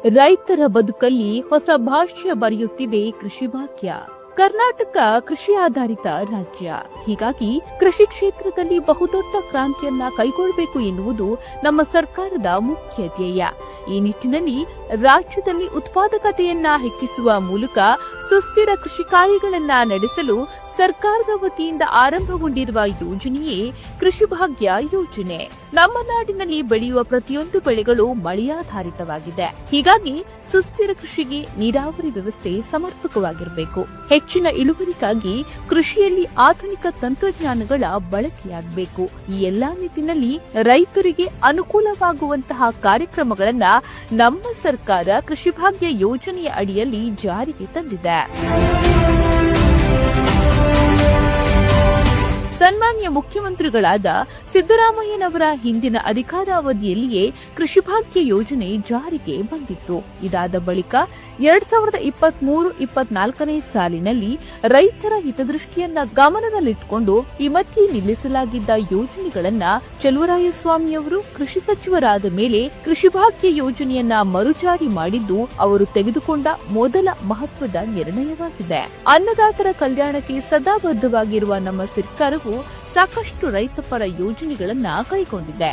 ರೈತರ ಬದುಕಲ್ಲಿ ಹೊಸ ಭಾಷ್ಯ ಬರೆಯುತ್ತಿದೆ ಕೃಷಿ ಭಾಗ್ಯ. ಕರ್ನಾಟಕ ಕೃಷಿ ಆಧಾರಿತ ರಾಜ್ಯ. ಹೀಗಾಗಿ ಕೃಷಿ ಕ್ಷೇತ್ರದಲ್ಲಿ ಬಹುದೊಡ್ಡ ಕ್ರಾಂತಿಯನ್ನ ಕೈಗೊಳ್ಳಬೇಕು ಎನ್ನುವುದು ನಮ್ಮ ಸರ್ಕಾರದ ಮುಖ್ಯ ಧ್ಯೇಯ. ಈ ನಿಟ್ಟಿನಲ್ಲಿ ರಾಜ್ಯದಲ್ಲಿ ಉತ್ಪಾದಕತೆಯನ್ನ ಹೆಚ್ಚಿಸುವ ಮೂಲಕ ಸುಸ್ಥಿರ ಕೃಷಿ ಕಾರ್ಯಗಳನ್ನ ನಡೆಸಲು ಸರ್ಕಾರದ ವತಿಯಿಂದ ಆರಂಭಗೊಂಡಿರುವ ಯೋಜನೆಯೇ ಕೃಷಿ ಭಾಗ್ಯ ಯೋಜನೆ. ನಮ್ಮ ನಾಡಿನಲ್ಲಿ ಬೆಳೆಯುವ ಪ್ರತಿಯೊಂದು ಬೆಳೆಗಳು ಮಳೆಯಾಧಾರಿತವಾಗಿದೆ. ಹೀಗಾಗಿ ಸುಸ್ಥಿರ ಕೃಷಿಗೆ ನೀರಾವರಿ ವ್ಯವಸ್ಥೆ ಸಮರ್ಪಕವಾಗಿರಬೇಕು. ಹೆಚ್ಚಿನ ಇಳುವರಿಗಾಗಿ ಕೃಷಿಯಲ್ಲಿ ಆಧುನಿಕ ತಂತ್ರಜ್ಞಾನಗಳ ಬಳಕೆಯಾಗಬೇಕು. ಈ ಎಲ್ಲಾ ನಿಟ್ಟಿನಲ್ಲಿ ರೈತರಿಗೆ ಅನುಕೂಲವಾಗುವಂತಹ ಕಾರ್ಯಕ್ರಮಗಳನ್ನ ನಮ್ಮ ಸರ್ಕಾರ ಕೃಷಿ ಭಾಗ್ಯ ಯೋಜನೆಯ ಅಡಿಯಲ್ಲಿ ಜಾರಿಗೆ ತಂದಿದೆ. ಸನ್ಮಾನ್ಯ ಮುಖ್ಯಮಂತ್ರಿಗಳಾದ ಸಿದ್ದರಾಮಯ್ಯನವರ ಹಿಂದಿನ ಅಧಿಕಾರಾವಧಿಯಲ್ಲಿಯೇ ಕೃಷಿ ಭಾಗ್ಯ ಯೋಜನೆ ಜಾರಿಗೆ ಬಂದಿತ್ತು. ಇದಾದ ಬಳಿಕ 2023-24ನೇ ಸಾಲಿನಲ್ಲಿ ರೈತರ ಹಿತದೃಷ್ಟಿಯನ್ನ ಗಮನದಲ್ಲಿಟ್ಟುಕೊಂಡು ಈ ಮಧ್ಯೆ ನಿಲ್ಲಿಸಲಾಗಿದ್ದ ಯೋಜನೆಗಳನ್ನ ಚಲುವರಾಯಸ್ವಾಮಿಯವರು ಕೃಷಿ ಸಚಿವರಾದ ಮೇಲೆ ಕೃಷಿ ಭಾಗ್ಯ ಯೋಜನೆಯನ್ನ ಮರುಜಾರಿ ಮಾಡಿದ್ದು ಅವರು ತೆಗೆದುಕೊಂಡ ಮೊದಲ ಮಹತ್ವದ ನಿರ್ಣಯವಾಗಿದೆ. ಅನ್ನದಾತರ ಕಲ್ಯಾಣಕ್ಕೆ ಸದಾ ಬದ್ಧವಾಗಿರುವ ನಮ್ಮ ಸರ್ಕಾರವು ಸಾಕಷ್ಟು ರೈತಪರ ಯೋಜನೆಗಳನ್ನ ಕೈಗೊಂಡಿದೆ.